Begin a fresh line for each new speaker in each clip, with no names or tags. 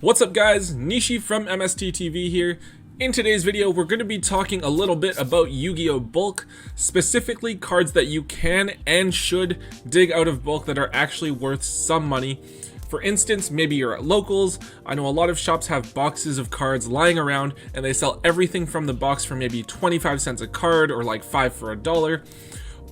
What's up guys, Nishi from MST.TV here. In today's video we're going to be talking a little bit about Yu-Gi-Oh! Bulk, specifically cards that you can and should dig out of bulk that are actually worth some money. For instance, maybe you're at locals. I know a lot of shops have boxes of cards lying around and they sell everything from the box for maybe 25 cents a card or like 5 for $1.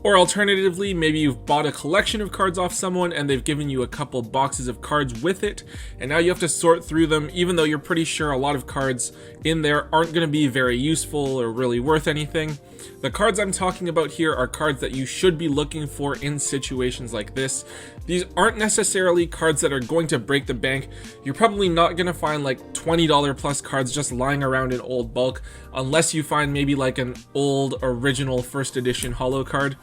Or alternatively, maybe you've bought a collection of cards off someone and they've given you a couple boxes of cards with it, and now you have to sort through them even though you're pretty sure a lot of cards in there aren't going to be very useful or really worth anything. The cards I'm talking about here are cards that you should be looking for in situations like this. These aren't necessarily cards that are going to break the bank. You're probably not going to find like $20 plus cards just lying around in old bulk, unless you find maybe like an old original first edition holo card.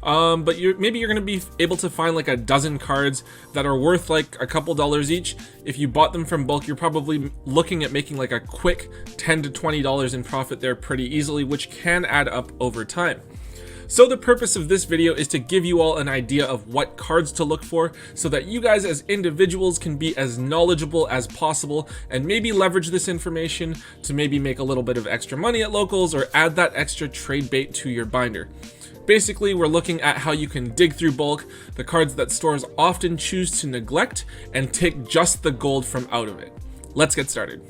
But maybe you're going to be able to find like a dozen cards that are worth like a couple dollars each. If you bought them from bulk, you're probably looking at making like a quick $10 to $20 in profit there pretty easily, which can add up over time. So the purpose of this video is to give you all an idea of what cards to look for so that you guys as individuals can be as knowledgeable as possible and maybe leverage this information to maybe make a little bit of extra money at locals or add that extra trade bait to your binder. Basically, we're looking at how you can dig through bulk, the cards that stores often choose to neglect, and take just the gold from out of it. Let's get started.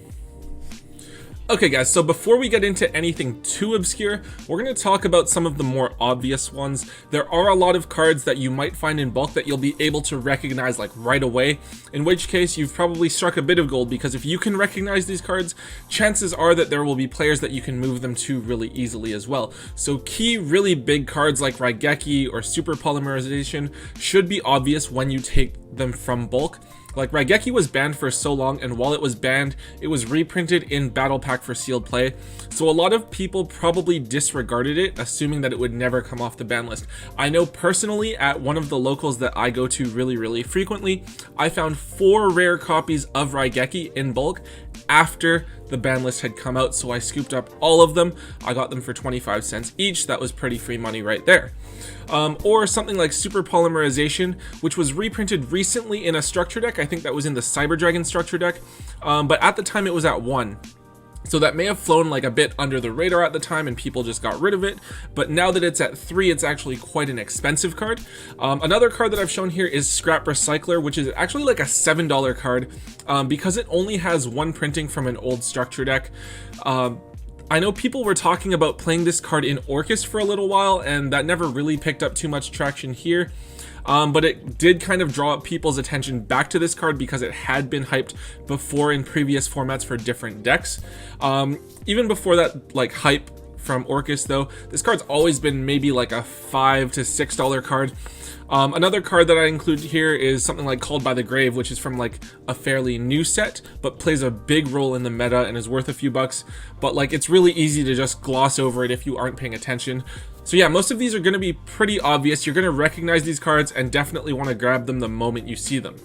Okay guys, so before we get into anything too obscure, we're going to talk about some of the more obvious ones. There are a lot of cards that you might find in bulk that you'll be able to recognize like right away, in which case you've probably struck a bit of gold, because if you can recognize these cards, chances are that there will be players that you can move them to really easily as well. So key really big cards like Raigeki or Super Polymerization should be obvious when you take them from bulk. Like Raigeki was banned for so long, and while it was banned, it was reprinted in Battle Pack for sealed play, so a lot of people probably disregarded it, assuming that it would never come off the ban list. I know personally at one of the locals that I go to really frequently, I found 4 rare copies of Raigeki in bulk after the ban list had come out, so I scooped up all of them. I got them for 25 cents each. That was pretty free money right there. Or something like Super Polymerization, which was reprinted recently in a structure deck. I think that was in the Cyber Dragon structure deck, but at the time it was at 1. So that may have flown like a bit under the radar at the time and people just got rid of it, but now that it's at 3, it's actually quite an expensive card. Another card that I've shown here is Scrap Recycler, which is actually like a $7 card because it only has 1 printing from an old structure deck. I know people were talking about playing this card in Orcus for a little while, and that never really picked up too much traction here. But it did kind of draw people's attention back to this card because it had been hyped before in previous formats for different decks. Even before that like hype from Orcus though, this card's always been maybe like a $5 to $6 card. Another card that I include here is something like Called by the Grave, which is from like a fairly new set, but plays a big role in the meta and is worth a few bucks. But like it's really easy to just gloss over it if you aren't paying attention. So yeah, most of these are going to be pretty obvious. You're going to recognize these cards and definitely want to grab them the moment you see them.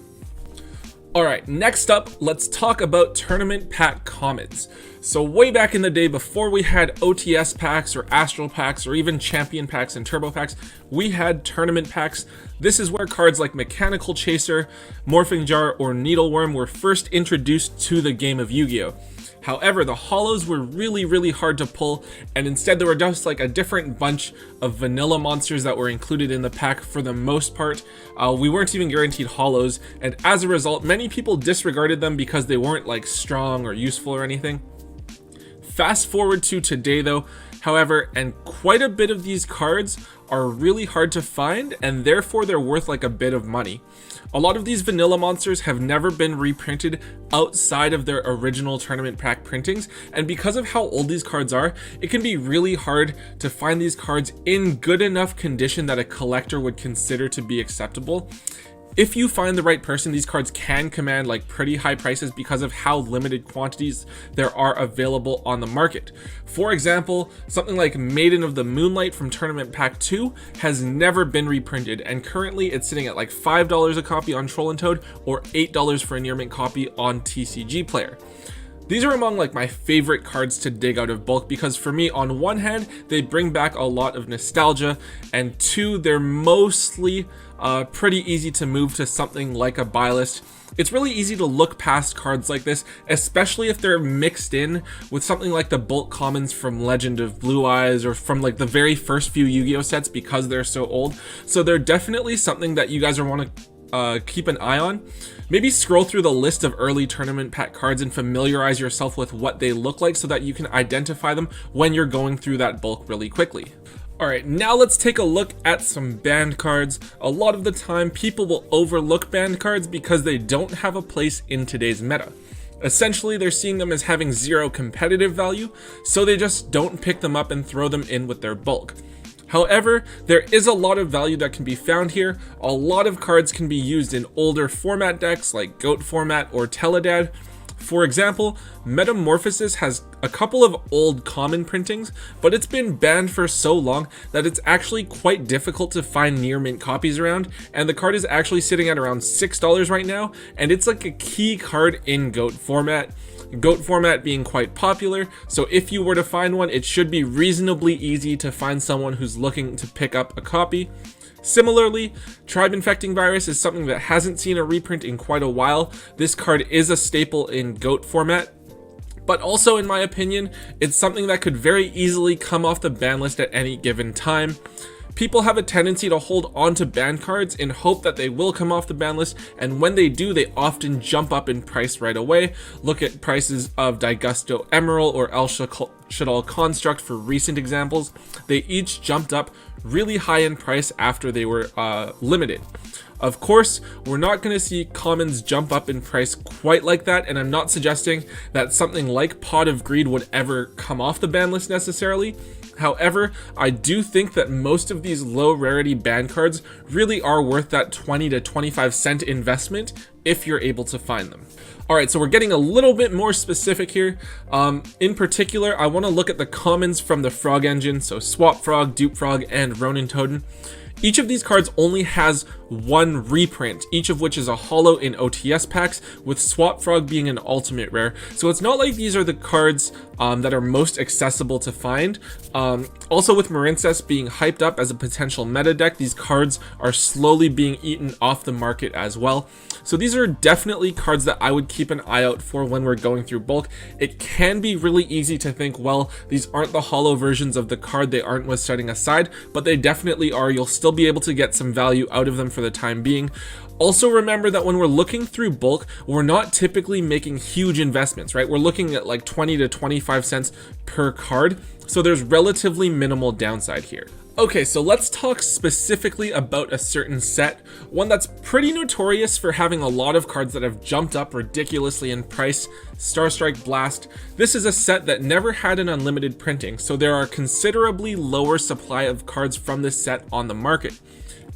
Alright, next up, let's talk about tournament pack commons. So way back in the day, before we had OTS packs or Astral packs or even Champion packs and Turbo packs, we had tournament packs. This is where cards like Mechanical Chaser, Morphing Jar, or Needleworm were first introduced to the game of Yu-Gi-Oh! However, the holos were really hard to pull, and instead there were just like a different bunch of vanilla monsters that were included in the pack for the most part. We weren't even guaranteed holos, and as a result, many people disregarded them because they weren't like strong or useful or anything. Fast forward to today though, however, and quite a bit of these cards are really hard to find, and therefore they're worth like a bit of money. A lot of these vanilla monsters have never been reprinted outside of their original tournament pack printings, and because of how old these cards are, it can be really hard to find these cards in good enough condition that a collector would consider to be acceptable. If you find the right person, these cards can command like pretty high prices because of how limited quantities there are available on the market. For example, something like Maiden of the Moonlight from Tournament Pack 2 has never been reprinted, and currently it's sitting at like $5 a copy on Troll and Toad or $8 for a near mint copy on TCG Player. These are among like my favorite cards to dig out of bulk because for me, on one hand, they bring back a lot of nostalgia, and 2, they're mostly pretty easy to move to something like a buy list. It's really easy to look past cards like this, especially if they're mixed in with something like the bulk commons from Legend of Blue Eyes or from like the very first few Yu-Gi-Oh sets because they're so old. So they're definitely something that you guys are want to keep an eye on. Maybe scroll through the list of early tournament pack cards and familiarize yourself with what they look like so that you can identify them when you're going through that bulk really quickly. Alright, now let's take a look at some banned cards. A lot of the time, people will overlook banned cards because they don't have a place in today's meta. Essentially, they're seeing them as having zero competitive value, so they just don't pick them up and throw them in with their bulk. However, there is a lot of value that can be found here. A lot of cards can be used in older format decks like GOAT format or Teledad. For example, Metamorphosis has a couple of old common printings, but it's been banned for so long that it's actually quite difficult to find near mint copies around, and the card is actually sitting at around $6 right now, and it's like a key card in GOAT format. GOAT format being quite popular, so if you were to find one, it should be reasonably easy to find someone who's looking to pick up a copy. Similarly, Tribe Infecting Virus is something that hasn't seen a reprint in quite a while. This card is a staple in GOAT format, but also in my opinion, it's something that could very easily come off the ban list at any given time. People have a tendency to hold on to banned cards in hope that they will come off the ban list, and when they do, they often jump up in price right away. Look at prices of Daigusto Emerald or El Shadal Construct for recent examples. They each jumped up really high in price after they were limited. Of course, we're not going to see commons jump up in price quite like that, and I'm not suggesting that something like Pot of Greed would ever come off the ban list necessarily. However, I do think that most of these low rarity banned cards really are worth that 20 to 25 cent investment if you're able to find them. Alright, so we're getting a little bit more specific here. In particular, I want to look at the commons from the Frog engine, so Swap Frog, Dupe Frog, and Ronin Totem. Each of these cards only has one reprint, each of which is a holo in OTS packs, with Swap Frog being an ultimate rare. So it's not like these are the cards that are most accessible to find. Also with Marincess being hyped up as a potential meta deck, these cards are slowly being eaten off the market as well. So these are definitely cards that I would keep an eye out for when we're going through bulk. It can be really easy to think, well, these aren't the holo versions of the card, they aren't worth setting aside, but they definitely are. You'll still be able to get some value out of them for the time being. Also remember that when we're looking through bulk, we're not typically making huge investments, right? We're looking at like 20 to 25 cents per card, so there's relatively minimal downside here. Okay, so let's talk specifically about a certain set, one that's pretty notorious for having a lot of cards that have jumped up ridiculously in price, Starstrike Blast. This is a set that never had an unlimited printing, so there are considerably lower supply of cards from this set on the market.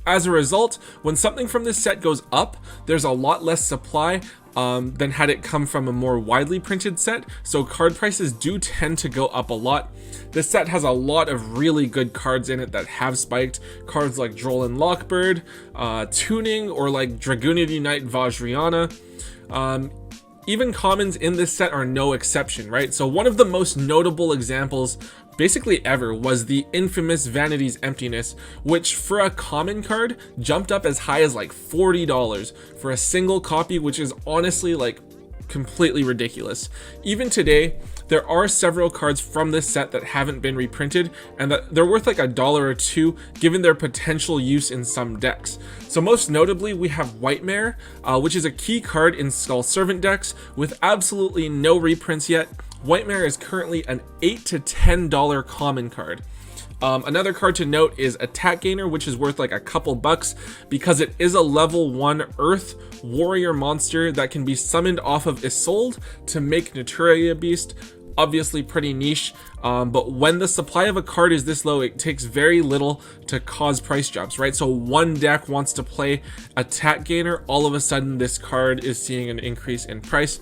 As a result, when something from this set goes up, there's a lot less supply than had it come from a more widely printed set, so card prices do tend to go up a lot. This set has a lot of really good cards in it that have spiked, cards like Droll Lockbird, Tuning, or like Dragoonid Unite Vajrayana. Even commons in this set are no exception, right? So one of the most notable examples basically ever was the infamous Vanity's Emptiness, which for a common card jumped up as high as like $40 for a single copy, which is honestly like completely ridiculous. Even today, there are several cards from this set that haven't been reprinted, and that they're worth like $1 or $2 given their potential use in some decks. So most notably, we have Whitemare, which is a key card in Skull Servant decks with absolutely no reprints yet. Whitemare is currently an $8 to $10 common card. Another card to note is Attack Gainer, which is worth like a couple bucks because it is a level 1 Earth warrior monster that can be summoned off of Isolde to make Naturia Beast. Obviously pretty niche, but when the supply of a card is this low, it takes very little to cause price jumps, right? So one deck wants to play Attack Gainer, all of a sudden this card is seeing an increase in price.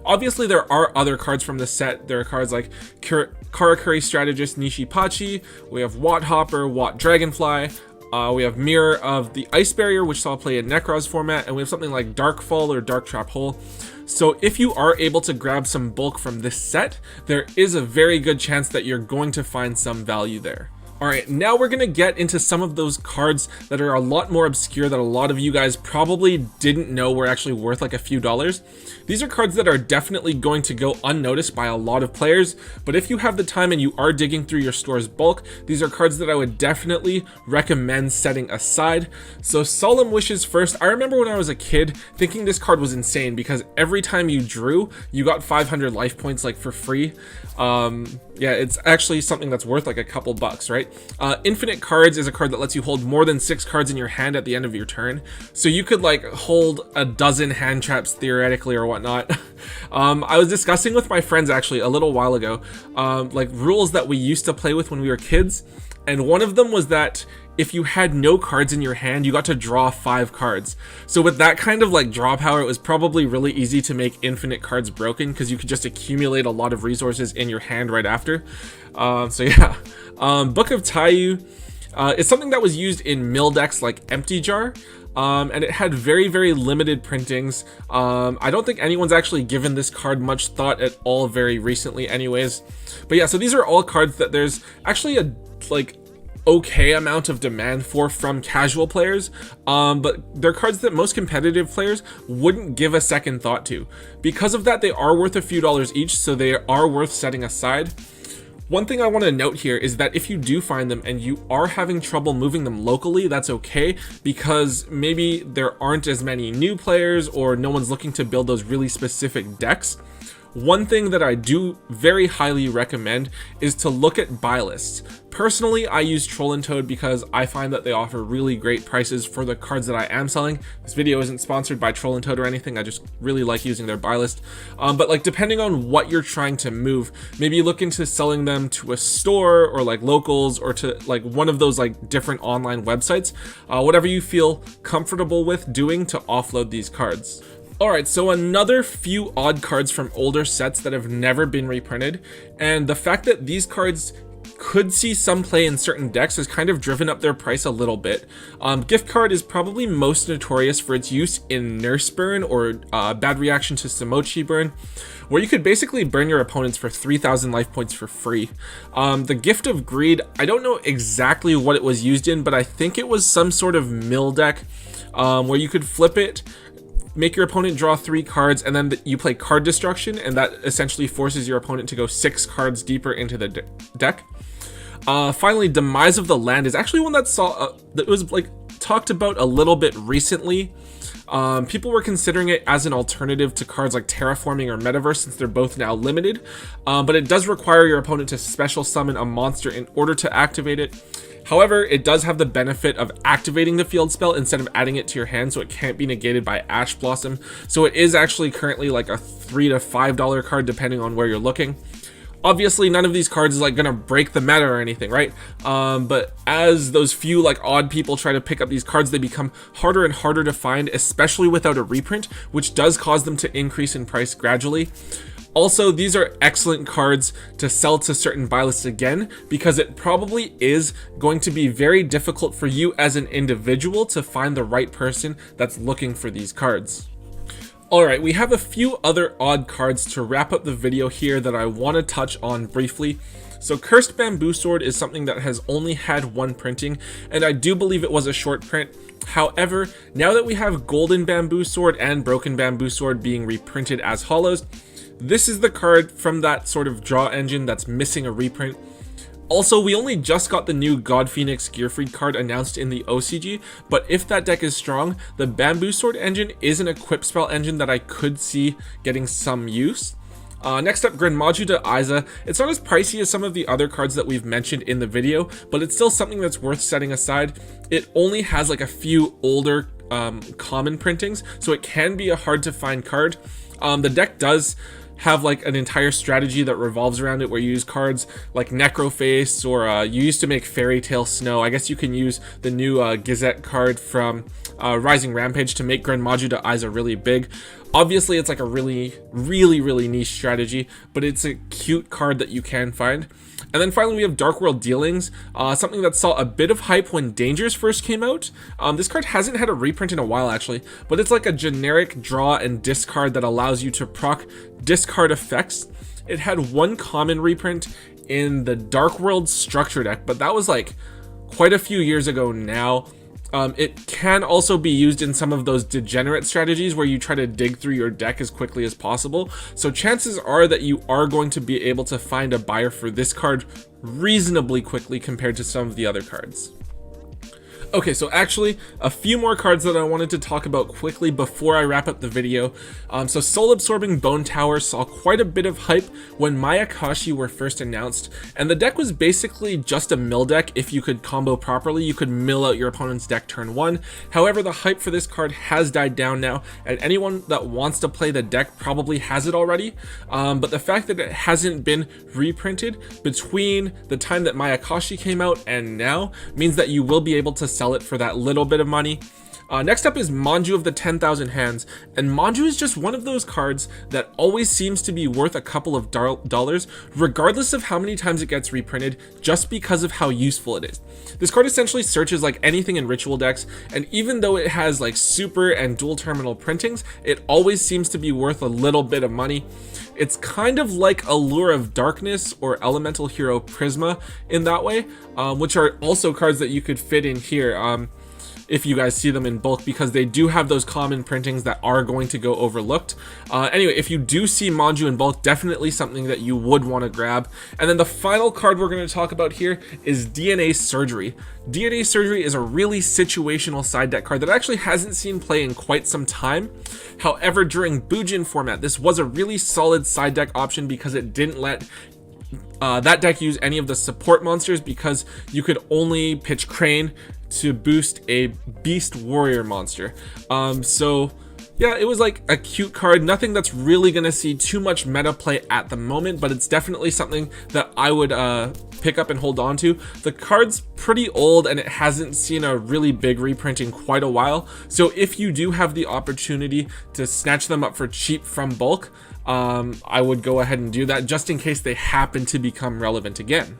Obviously, there are other cards from the set. There are cards like Karakuri Strategist Nishi Pachi, we have Watt Hopper, Watt Dragonfly, we have Mirror of the Ice Barrier, which saw play in Necros format, and we have something like Darkfall or Dark Trap Hole. So if you are able to grab some bulk from this set, there is a very good chance that you're going to find some value there. Alright, now we're gonna get into some of those cards that are a lot more obscure that a lot of you guys probably didn't know were actually worth like a few dollars. These are cards that are definitely going to go unnoticed by a lot of players, but if you have the time and you are digging through your store's bulk, these are cards that I would definitely recommend setting aside. So Solemn Wishes first. I remember when I was a kid thinking this card was insane because every time you drew, you got 500 life points like for free. Yeah, it's actually something that's worth like a couple bucks, right? Infinite Cards is a card that lets you hold more than 6 cards in your hand at the end of your turn. So you could like hold a dozen hand traps theoretically or whatnot. I was discussing with my friends actually a little while ago, like rules that we used to play with when we were kids. And one of them was that if you had no cards in your hand, you got to draw 5 cards. So with that kind of like draw power, it was probably really easy to make infinite cards broken because you could just accumulate a lot of resources in your hand right after. So yeah, Book of Taiyu is something that was used in mill decks like Empty Jar. And it had very, very limited printings. I don't think anyone's actually given this card much thought at all very recently anyways. But yeah, so these are all cards that there's actually a like okay amount of demand for from casual players, but they're cards that most competitive players wouldn't give a second thought to. Because of that, they are worth a few dollars each, so they are worth setting aside. One thing I want to note here is that if you do find them and you are having trouble moving them locally, that's okay, because maybe there aren't as many new players or no one's looking to build those really specific decks. One thing that I do very highly recommend is to look at buy lists. Personally, I use Troll and Toad because I find that they offer really great prices for the cards that I am selling. This video isn't sponsored by Troll and Toad or anything, I just really like using their buy list. But like depending on what you're trying to move, maybe look into selling them to a store or like locals or to like one of those like different online websites, whatever you feel comfortable with doing to offload these cards. Alright, so another few odd cards from older sets that have never been reprinted, and the fact that these cards could see some play in certain decks has kind of driven up their price a little bit. Gift Card is probably most notorious for its use in Nurse Burn or Bad Reaction to Samochi Burn, where you could basically burn your opponents for 3,000 life points for free. The Gift of Greed, I don't know exactly what it was used in, but I think it was some sort of mill deck where you could flip it, make your opponent draw 3 cards, and then you play Card Destruction, and that essentially forces your opponent to go 6 cards deeper into the deck. Finally, Demise of the Land is actually one that that was like talked about a little bit recently. People were considering it as an alternative to cards like Terraforming or Metaverse since they're both now limited, but it does require your opponent to special summon a monster in order to activate it. However, it does have the benefit of activating the field spell instead of adding it to your hand, so it can't be negated by Ash Blossom. So it is actually currently like a $3 to $5 card depending on where you're looking. Obviously, none of these cards is like gonna break the meta or anything, right? But as those few like odd people try to pick up these cards, they become harder and harder to find, especially without a reprint, which does cause them to increase in price gradually. Also, these are excellent cards to sell to certain buy lists again, because it probably is going to be very difficult for you as an individual to find the right person that's looking for these cards. Alright, we have a few other odd cards to wrap up the video here that I want to touch on briefly. So Cursed Bamboo Sword is something that has only had one printing, and I do believe it was a short print. However, now that we have Golden Bamboo Sword and Broken Bamboo Sword being reprinted as holos, this is the card from that sort of draw engine that's missing a reprint. Also, we only just got the new God Phoenix Gearfried card announced in the OCG, but if that deck is strong, the Bamboo Sword engine is an equip spell engine that I could see getting some use. Next up, Grenmaju to Aiza. It's not as pricey as some of the other cards that we've mentioned in the video, but it's still something that's worth setting aside. It only has like a few older common printings, so it can be a hard to find card. The deck does have like an entire strategy that revolves around it where you use cards like Necroface, or you used to make Fairy Tale Snow. I guess you can use the new Gazette card from Rising Rampage to make Grenmaju to Aiza really big. Obviously, it's like a really niche strategy, but it's a cute card that you can find. And then finally, we have Dark World Dealings, something that saw a bit of hype when Dangers first came out. This card hasn't had a reprint in a while, actually, but it's like a generic draw and discard that allows you to proc discard effects. It had one common reprint in the Dark World structure deck, but that was like quite a few years ago now. It can also be used in some of those degenerate strategies where you try to dig through your deck as quickly as possible. So chances are that you are going to be able to find a buyer for this card reasonably quickly compared to some of the other cards. Okay, so actually, a few more cards that I wanted to talk about quickly before I wrap up the video. So Soul Absorbing Bone Tower saw quite a bit of hype when Mayakashi were first announced, and the deck was basically just a mill deck. If you could combo properly, you could mill out your opponent's deck turn 1. However, the hype for this card has died down now, and anyone that wants to play the deck probably has it already. But the fact that it hasn't been reprinted between the time that Mayakashi came out and now means that you will be able to sell it for that little bit of money. Next up is Manju of the 10,000 Hands, and Manju is just one of those cards that always seems to be worth a couple of dollars regardless of how many times it gets reprinted, just because of how useful it is. This card essentially searches like anything in ritual decks, and even though it has like super and dual terminal printings, it always seems to be worth a little bit of money. It's kind of like Allure of Darkness or Elemental Hero Prisma in that way, which are also cards that you could fit in here if you guys see them in bulk, because they do have those common printings that are going to go overlooked. Anyway, if you do see Manju in bulk, definitely something that you would want to grab. And then the final card we're going to talk about here is DNA Surgery. DNA Surgery is a really situational side deck card that actually hasn't seen play in quite some time. However, during Bujin format, this was a really solid side deck option because it didn't let that deck use any of the support monsters, because you could only pitch Crane to boost a Beast Warrior monster. So yeah, it was like a cute card, nothing that's really gonna see too much meta play at the moment, but it's definitely something that I would pick up and hold on to. The card's pretty old and it hasn't seen a really big reprint in quite a while, so if you do have the opportunity to snatch them up for cheap from bulk, I would go ahead and do that just in case they happen to become relevant again.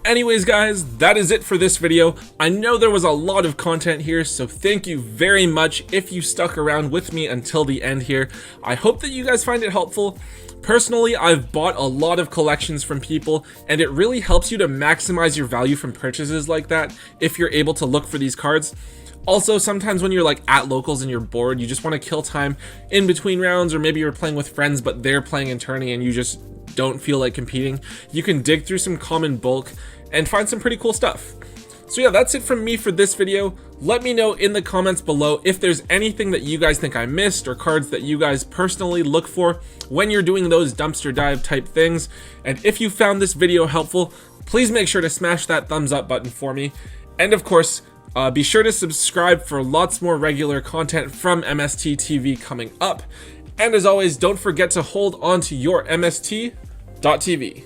Anyways guys, that is it for this video. I know there was a lot of content here, so thank you very much if you stuck around with me until the end here. I hope that you guys find it helpful. Personally, I've bought a lot of collections from people, and it really helps you to maximize your value from purchases like that if you're able to look for these cards. Also, sometimes when you're like at locals and you're bored, you just want to kill time in between rounds, or maybe you're playing with friends but they're playing in tourney and you just don't feel like competing, you can dig through some common bulk and find some pretty cool stuff. So yeah, that's it from me for this video. Let me know in the comments below if there's anything that you guys think I missed, or cards that you guys personally look for when you're doing those dumpster dive type things. And if you found this video helpful, please make sure to smash that thumbs up button for me. And of course, be sure to subscribe for lots more regular content from MST.TV coming up. And as always, don't forget to hold on to your MST.TV.